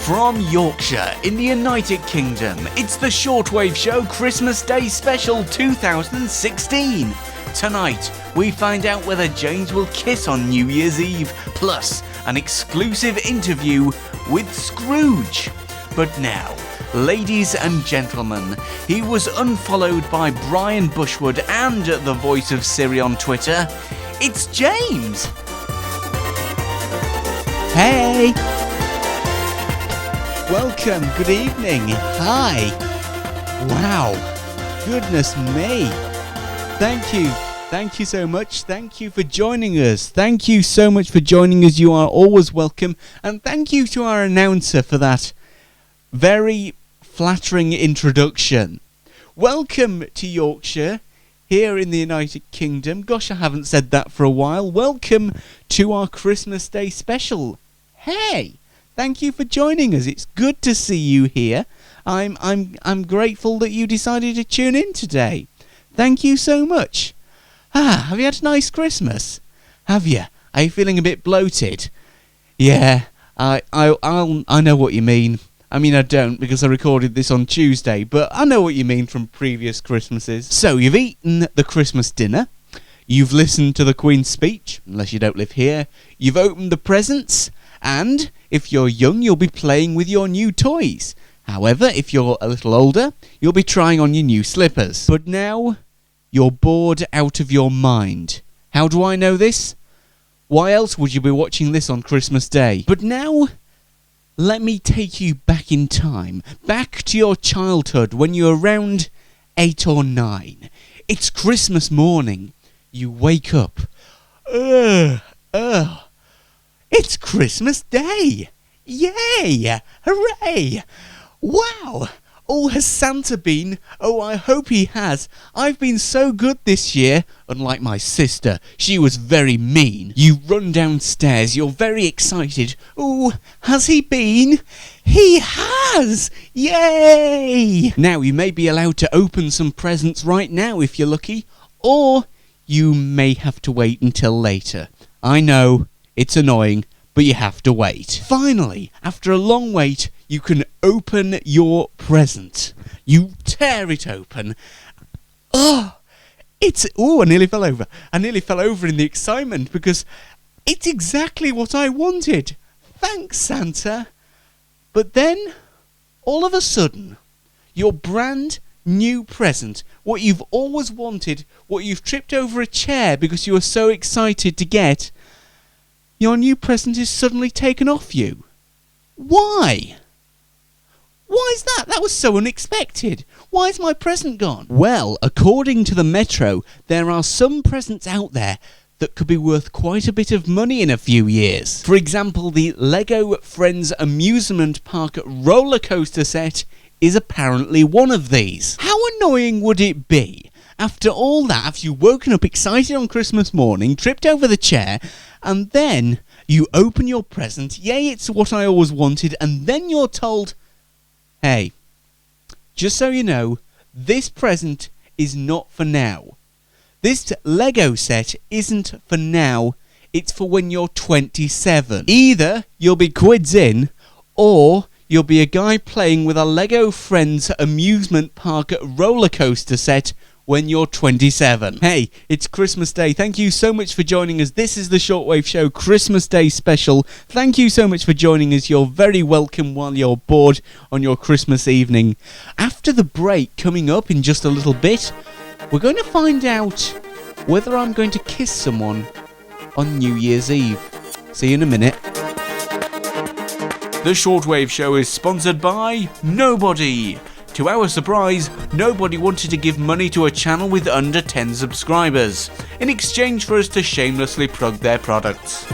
From Yorkshire in the United Kingdom, it's the Shortwave Show Christmas Day Special 2016. Tonight, we find out whether James will kiss on New Year's Eve, plus an exclusive interview with Scrooge. But now, ladies and gentlemen, he was unfollowed by Brian Bushwood and the voice of Siri on Twitter. It's James! Hey! Welcome, good evening, hi! Wow, goodness me! Thank you so much, thank you for joining us, thank you so much for joining us, you are always welcome, and thank you to our announcer for that very flattering introduction. Welcome to Yorkshire, here in the United Kingdom. Gosh, I haven't said that for a while. Welcome to our Christmas Day special. Hey, thank you for joining us. It's good to see you here. I'm grateful that you decided to tune in today. Thank you so much. Have you had a nice Christmas? Have you? Are you feeling a bit bloated? Yeah, I know what you mean. I mean, I don't, because I recorded this on Tuesday, but I know what you mean from previous Christmases. So, you've eaten the Christmas dinner, you've listened to the Queen's speech, unless you don't live here, you've opened the presents, and, if you're young, you'll be playing with your new toys. However, if you're a little older, you'll be trying on your new slippers. But now, you're bored out of your mind. How do I know this? Why else would you be watching this on Christmas Day? But now, let me take you back in time, back to your childhood when you were around 8 or 9. It's Christmas morning. You wake up. It's Christmas Day. Yay! Hooray! Wow! Oh, has Santa been? Oh, I hope he has. I've been so good this year. Unlike my sister, she was very mean. You run downstairs, you're very excited. Oh, has he been? He has! Yay! Now, you may be allowed to open some presents right now if you're lucky, or you may have to wait until later. I know, it's annoying, but you have to wait. Finally, after a long wait, you can open your present. You tear it open. I nearly fell over. I nearly fell over in the excitement because it's exactly what I wanted. Thanks, Santa. But then, all of a sudden, your brand new present, what you've always wanted, what you've tripped over a chair because you were so excited to get, your new present is suddenly taken off you. Why? Why is that? That was so unexpected. Why is my present gone? Well, according to the Metro, there are some presents out there that could be worth quite a bit of money in a few years. For example, the Lego Friends Amusement Park roller coaster set is apparently one of these. How annoying would it be? After all that, have you woken up excited on Christmas morning, tripped over the chair, and then you open your present, yay, it's what I always wanted, and then you're told, hey, just so you know, this present is not for now. This Lego set isn't for now, it's for when you're 27. Either you'll be quids in, or you'll be a guy playing with a Lego Friends Amusement Park roller coaster set when you're 27. Hey, it's Christmas Day. Thank you so much for joining us. This is the Shortwave Show Christmas Day special. Thank you so much for joining us. You're very welcome while you're bored on your Christmas evening. After the break coming up in just a little bit, we're going to find out whether I'm going to kiss someone on New Year's Eve. See you in a minute. The Shortwave Show is sponsored by Nobody. To our surprise, nobody wanted to give money to a channel with under 10 subscribers, in exchange for us to shamelessly plug their products.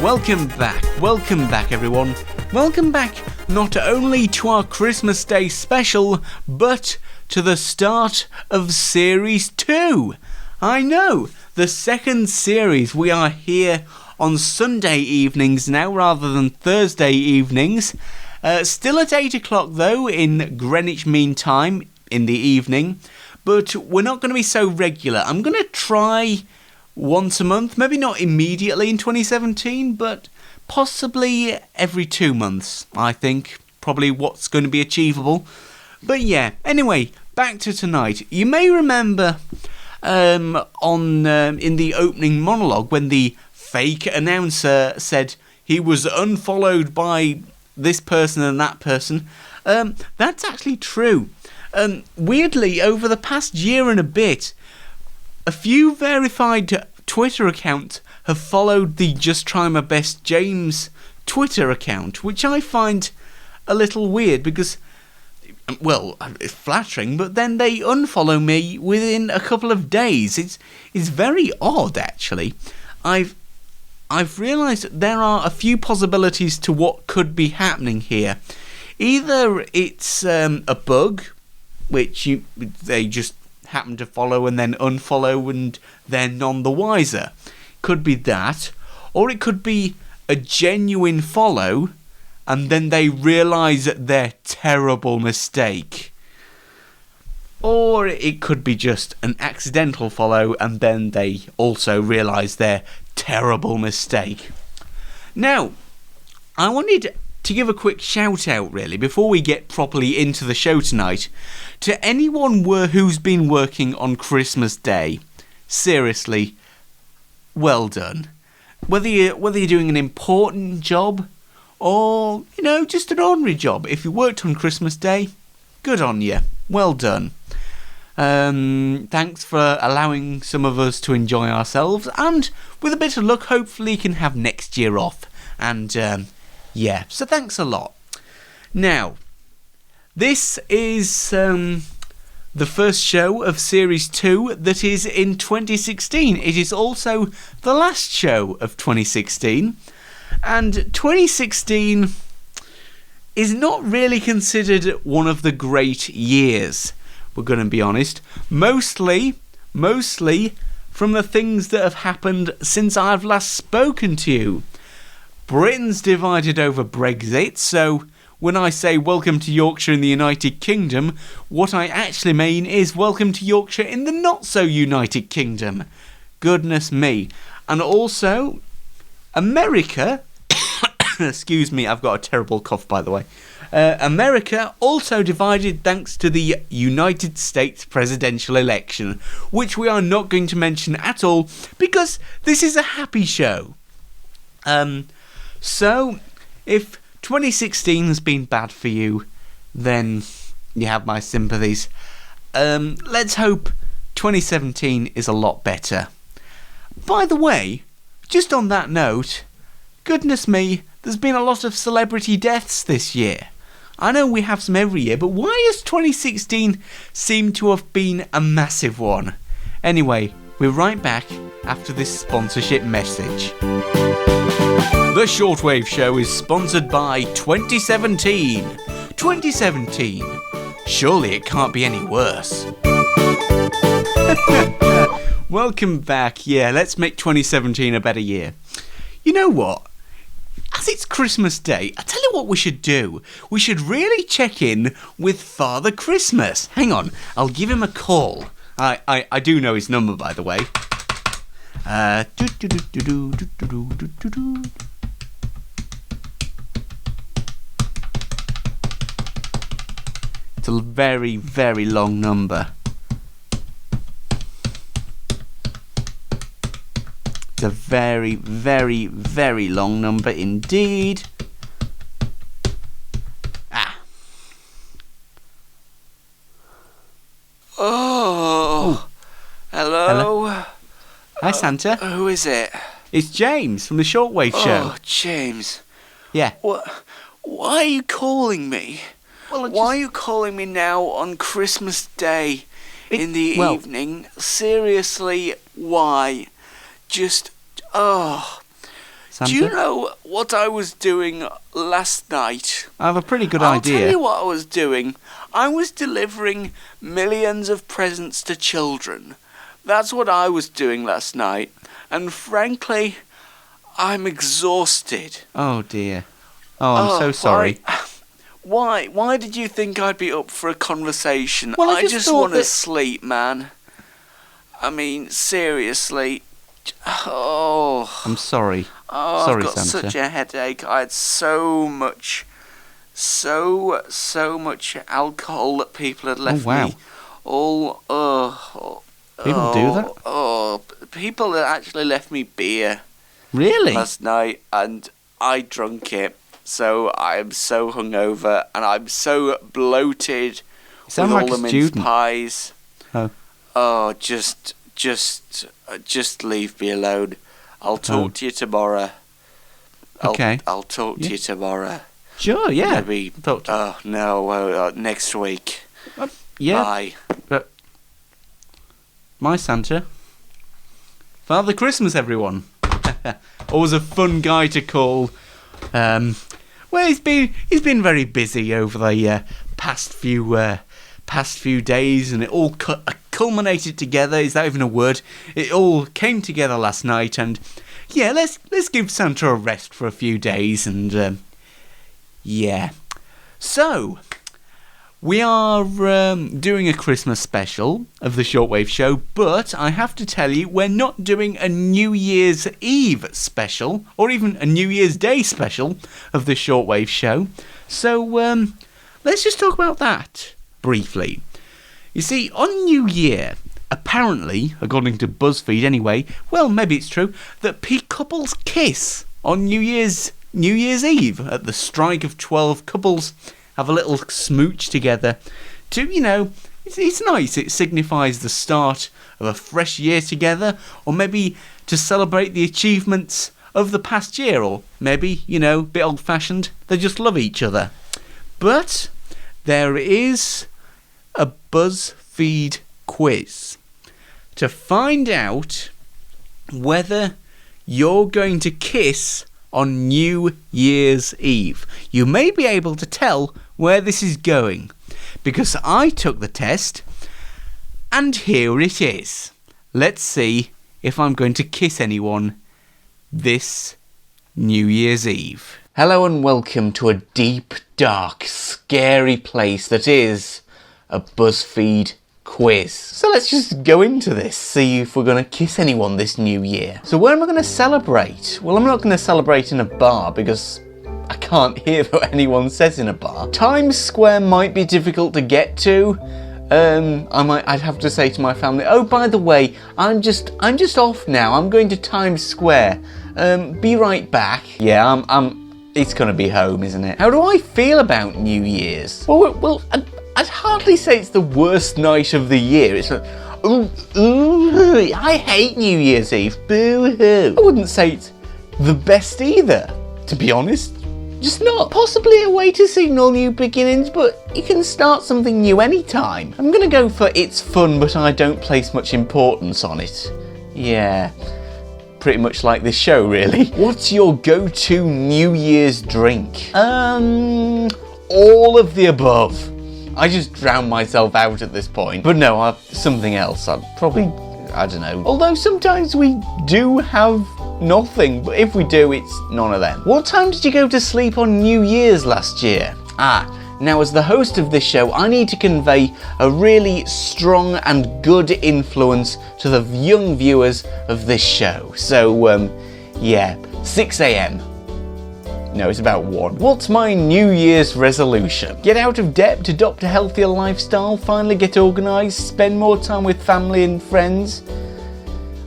Welcome back everyone. Welcome back not only to our Christmas Day special, but to the start of Series 2. I know, the second series. We are here on Sunday evenings now rather than Thursday evenings. Still at 8 o'clock though in Greenwich Mean Time in the evening, but we're not going to be so regular. I'm going to try once a month, maybe not immediately in 2017, but possibly every 2 months, I think. Probably what's going to be achievable. But yeah, anyway, back to tonight. You may remember in the opening monologue when the fake announcer said he was unfollowed by this person and that person. That's actually true. Weirdly, over the past year and a bit, a few verified Twitter accounts have followed the Just Try My Best James Twitter account, which I find a little weird because, well, it's flattering, but then they unfollow me within a couple of days. It's very odd, actually. I've realised that there are a few possibilities to what could be happening here. Either it's a bug, which they just happen to follow and then unfollow and they're none the wiser. Could be that. Or it could be a genuine follow and then they realise their terrible mistake. Or it could be just an accidental follow and then they also realise their terrible mistake. Now, I wanted to give a quick shout out really before we get properly into the show tonight to anyone who's been working on Christmas Day. Seriously, well done. Whether you're doing an important job or, just an ordinary job, if you worked on Christmas Day, good on you. Well done. Thanks for allowing some of us to enjoy ourselves, and with a bit of luck, hopefully you can have next year off. And yeah, so thanks a lot. Now, this is the first show of Series 2 that is in 2016. It is also the last show of 2016. And 2016 is not really considered one of the great years, we're going to be honest. Mostly from the things that have happened since I've last spoken to you. Britain's divided over Brexit, so when I say welcome to Yorkshire in the United Kingdom, what I actually mean is welcome to Yorkshire in the not-so-United Kingdom. Goodness me. And also, America... Excuse me, I've got a terrible cough, by the way. America also divided thanks to the United States presidential election, which we are not going to mention at all, because this is a happy show. So, if 2016 has been bad for you, then you have my sympathies. Let's hope 2017 is a lot better. By the way, just on that note, goodness me, there's been a lot of celebrity deaths this year. I know we have some every year, but why has 2016 seemed to have been a massive one? Anyway, we're right back after this sponsorship message. The Shortwave Show is sponsored by 2017. 2017. Surely it can't be any worse. Welcome back. Yeah, let's make 2017 a better year. You know what? As it's Christmas Day, I tell you what we should do. We should really check in with Father Christmas. Hang on, I'll give him a call. I do know his number, by the way. It's a very, very long number. It's a very, very, very long number indeed. Oh. Hello? Hi, Santa. Who is it? It's James from the Shortwave Show. Oh, James. Yeah. Why are you calling me? Why are you calling me now on Christmas Day in the evening? Seriously, why? Santa? Do you know what I was doing last night? I have a pretty good idea. idea. I'll tell you what I was doing. I was delivering millions of presents to children. That's what I was doing last night. And frankly, I'm exhausted. Oh dear. Oh, I'm so sorry. Why did you think I'd be up for a conversation? Well, I just want to sleep, man. I mean, seriously. Oh. I'm sorry. Oh, Sorry, I've got Santa. such a headache. I had so much alcohol that people had left wow. me. All, People do that? People had actually left me beer Really? last night, and I drunk it. So I am so hungover, and I'm so bloated with sound all like the a mince student. pies. Oh. Oh, just leave me alone. I'll talk to you tomorrow. Okay. I'll talk to you tomorrow. Sure, yeah. Maybe. Talk to- Oh no, next week. yeah. Bye. But my Santa, Father Christmas, everyone. Always a fun guy to call. Well, he's been very busy over the past few days, and it all culminated together. Is that even a word? It all came together last night, and yeah, let's give Santa a rest for a few days, and yeah. So we are doing a Christmas special of the Shortwave Show, but I have to tell you, we're not doing a New Year's Eve special, or even a New Year's Day special of the Shortwave Show. So let's just talk about that briefly. You see, on New Year, apparently, according to BuzzFeed anyway, well, maybe it's true, that couples kiss on New Year's Eve at the strike of 12 couples. Have a little smooch together to, it's nice. It signifies the start of a fresh year together, or maybe to celebrate the achievements of the past year, or maybe, a bit old-fashioned, they just love each other. But there is a BuzzFeed quiz to find out whether you're going to kiss on New Year's Eve. You may be able to tell where this is going, because I took the test, and here it is. Let's see if I'm going to kiss anyone this New Year's Eve. Hello and welcome to a deep, dark, scary place that is a BuzzFeed quiz. So let's just go into this, see if we're going to kiss anyone this new year. So where am I going to celebrate? Well, I'm not going to celebrate in a bar because I can't hear what anyone says in a bar. Times Square might be difficult to get to. I'd have to say to my family, oh, by the way, I'm just off now. I'm going to Times Square. Be right back. Yeah, it's going to be home, isn't it? How do I feel about New Year's? Well, I'd hardly say it's the worst night of the year. It's like, I hate New Year's Eve. Boo-hoo. I wouldn't say it's the best either, to be honest. Just not. Possibly a way to signal new beginnings, but you can start something new anytime. I'm going to go for it's fun, but I don't place much importance on it. Yeah. Pretty much like this show, really. What's your go-to New Year's drink? All of the above. I just drown myself out at this point. But no, something else. I don't know. Although sometimes we do have nothing, but if we do, it's none of them. What time did you go to sleep on New Year's last year? Now as the host of this show, I need to convey a really strong and good influence to the young viewers of this show. So, yeah, 6 a.m. No, it's about 1. What's my New Year's resolution? Get out of debt, adopt a healthier lifestyle, finally get organised, spend more time with family and friends.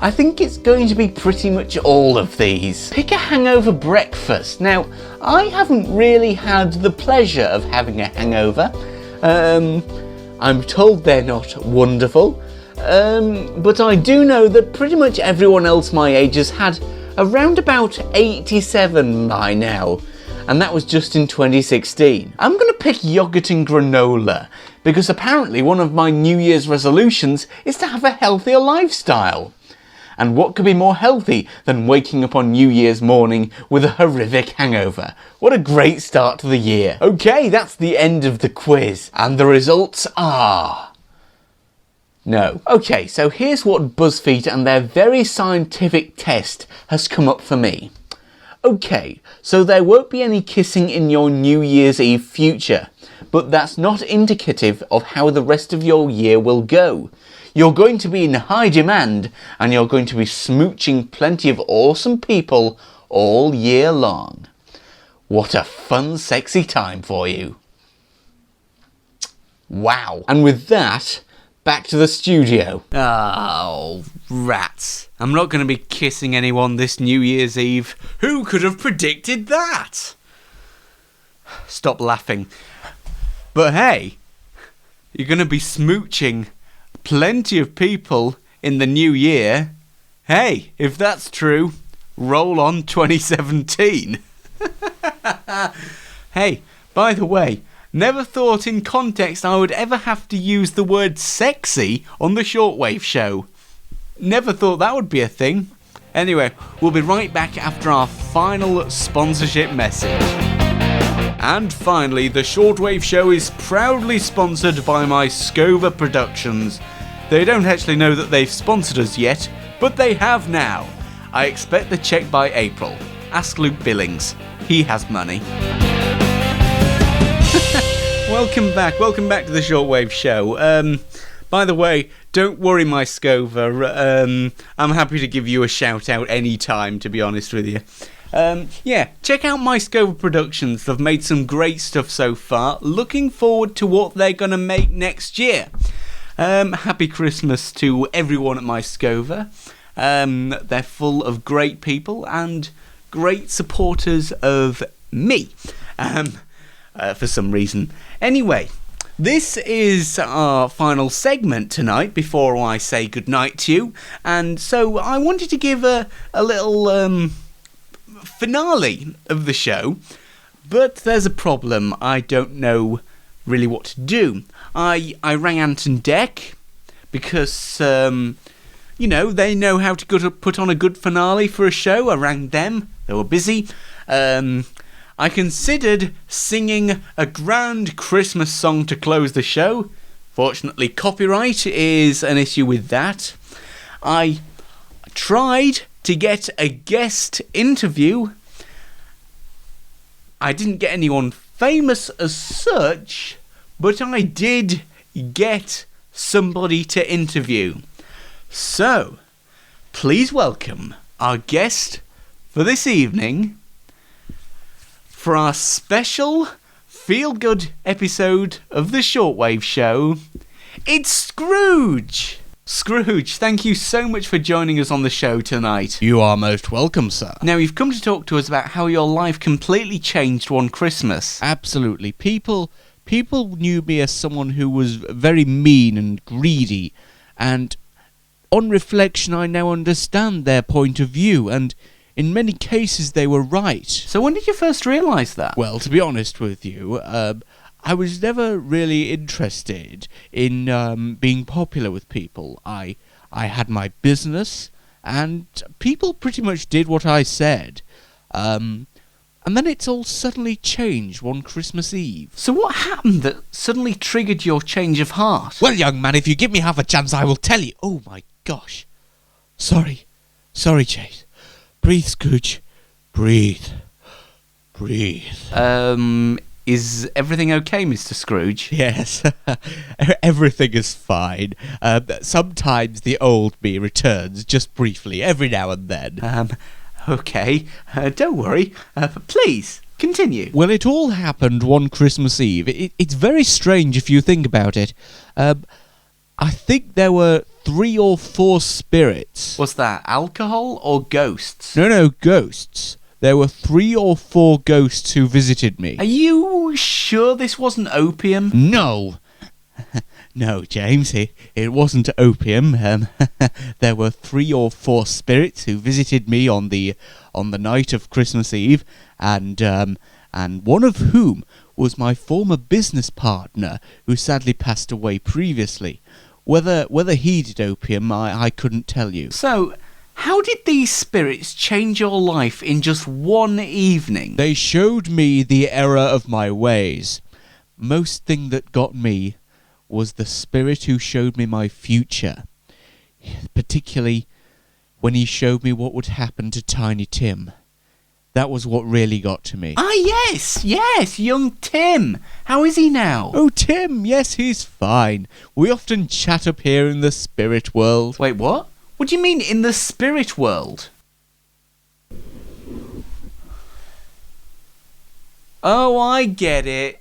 I think it's going to be pretty much all of these. Pick a hangover breakfast. Now, I haven't really had the pleasure of having a hangover. I'm told they're not wonderful. But I do know that pretty much everyone else my age has had around about 87 by now, and that was just in 2016. I'm going to pick yogurt and granola, because apparently one of my New Year's resolutions is to have a healthier lifestyle. And what could be more healthy than waking up on New Year's morning with a horrific hangover? What a great start to the year. Okay, that's the end of the quiz, and the results are... No. Okay, so here's what BuzzFeed and their very scientific test has come up for me. Okay, so there won't be any kissing in your New Year's Eve future, but that's not indicative of how the rest of your year will go. You're going to be in high demand, and you're going to be smooching plenty of awesome people all year long. What a fun, sexy time for you. Wow. And with that, back to the studio. Oh, rats. I'm not going to be kissing anyone this New Year's Eve. Who could have predicted that? Stop laughing. But hey, you're going to be smooching plenty of people in the new year. Hey, if that's true, roll on 2017. Hey, by the way, never thought in context I would ever have to use the word sexy on the Shortwave Show. Never thought that would be a thing. Anyway, we'll be right back after our final sponsorship message. And finally, the Shortwave Show is proudly sponsored by my Scover Productions. They don't actually know that they've sponsored us yet, but they have now. I expect the check by April. Ask Luke Billings. He has money. Welcome back to the Shortwave Show. By the way, don't worry, my Scover. I'm happy to give you a shout out anytime, to be honest with you. Yeah, check out my Scover Productions. They've made some great stuff so far. Looking forward to what they're going to make next year. Happy Christmas to everyone at my Scover. They're full of great people and great supporters of me. For some reason. Anyway, this is our final segment tonight before I say goodnight to you. And so I wanted to give a little finale of the show. But there's a problem. I don't know really what to do. I rang Ant and Dec because, they know how to put on a good finale for a show. I rang them. They were busy. I considered singing a grand Christmas song to close the show. Fortunately, copyright is an issue with that. I tried to get a guest interview. I didn't get anyone famous as such, but I did get somebody to interview. So, please welcome our guest for this evening, for our special feel-good episode of the Shortwave Show. It's Scrooge! Scrooge, thank you so much for joining us on the show tonight. You are most welcome, sir. Now, you've come to talk to us about how your life completely changed one Christmas. Absolutely. People knew me as someone who was very mean and greedy, and on reflection I now understand their point of view, and in many cases they were right. So when did you first realise that? Well, to be honest with you, I was never really interested in being popular with people. I had my business, and people pretty much did what I said. And then it's all suddenly changed one Christmas Eve. So what happened that suddenly triggered your change of heart? Well, young man, if you give me half a chance, I will tell you. Oh, my gosh. Sorry, Chase. Breathe, Scrooge. Breathe. Is everything okay, Mr. Scrooge? Yes, everything is fine. Sometimes the old me returns, just briefly, every now and then. Okay. Don't worry. Please, continue. Well, it all happened one Christmas Eve. It's very strange if you think about it. I think there were 3 or 4 spirits. Was that alcohol or ghosts? No, ghosts. There were 3 or 4 ghosts who visited me. Are you sure this wasn't opium? No. No, James, it wasn't opium. There were 3 or 4 spirits who visited me on the night of Christmas Eve, and one of whom was my former business partner, who sadly passed away previously. Whether he did opium, I couldn't tell you. So, how did these spirits change your life in just one evening? They showed me the error of my ways. Most thing that got me was the spirit who showed me my future. Particularly when he showed me what would happen to Tiny Tim. That was what really got to me. Ah, yes, young Tim. How is he now? Oh, Tim, yes, he's fine. We often chat up here in the spirit world. Wait, what? What do you mean, in the spirit world? Oh, I get it.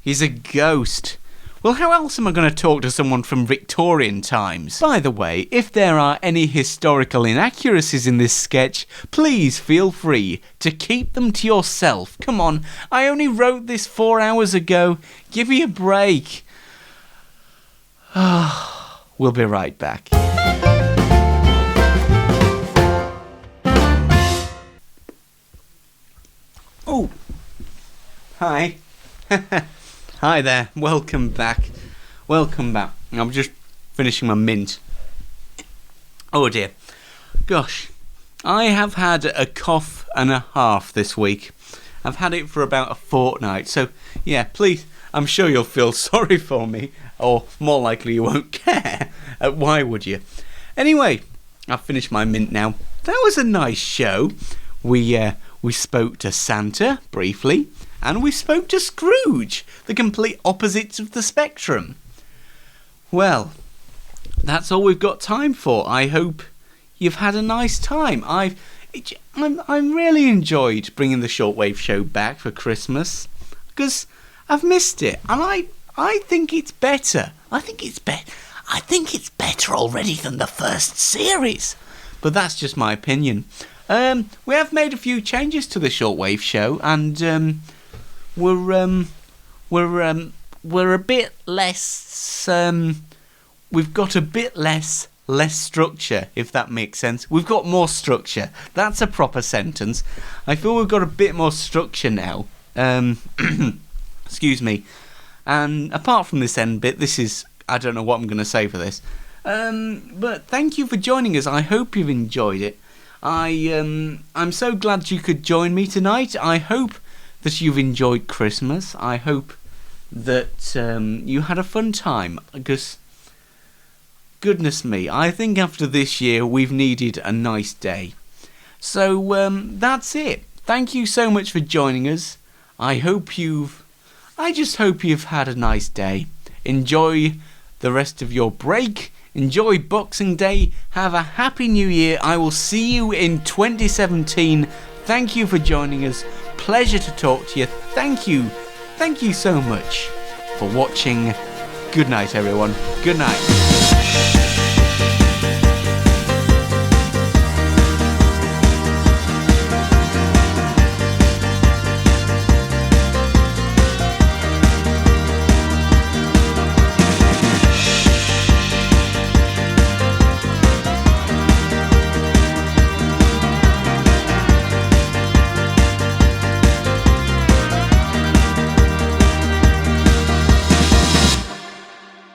He's a ghost. Well, how else am I going to talk to someone from Victorian times? By the way, if there are any historical inaccuracies in this sketch, please feel free to keep them to yourself. Come on, I only wrote this 4 hours ago. Give me a break. We'll be right back. Oh, hi. Hi there, welcome back. Welcome back. I'm just finishing my mint. Oh dear. Gosh, I have had a cough and a half this week. I've had it for about a fortnight, so yeah, please, I'm sure you'll feel sorry for me, or more likely you won't care. Why would you? Anyway, I've finished my mint now. That was a nice show. We spoke to Santa, briefly, and we spoke to Scrooge, the complete opposites of the spectrum. Well, that's all we've got time for. I hope you've had a nice time. I'm really enjoyed bringing the Shortwave Show back for Christmas, because I've missed it, and I think it's better. I think it's better already than the first series. But that's just my opinion. We have made a few changes to the Shortwave Show, and we're a bit less. We've got a bit less structure, if that makes sense. We've got more structure. That's a proper sentence. I feel we've got a bit more structure now. Excuse me. And apart from this end bit, I don't know what I'm going to say for this. But thank you for joining us. I hope you've enjoyed it. I'm so glad you could join me tonight. I hope that you've enjoyed Christmas. I hope that you had a fun time, because goodness me, I think after this year we've needed a nice day. So that's it. Thank you so much for joining us. I just hope you've had a nice day. Enjoy the rest of your break. Enjoy Boxing Day. Have a happy new year. I will see you in 2017. Thank you for joining us. Pleasure to talk to you. Thank you. Thank you so much for watching. Good night, everyone. Good night.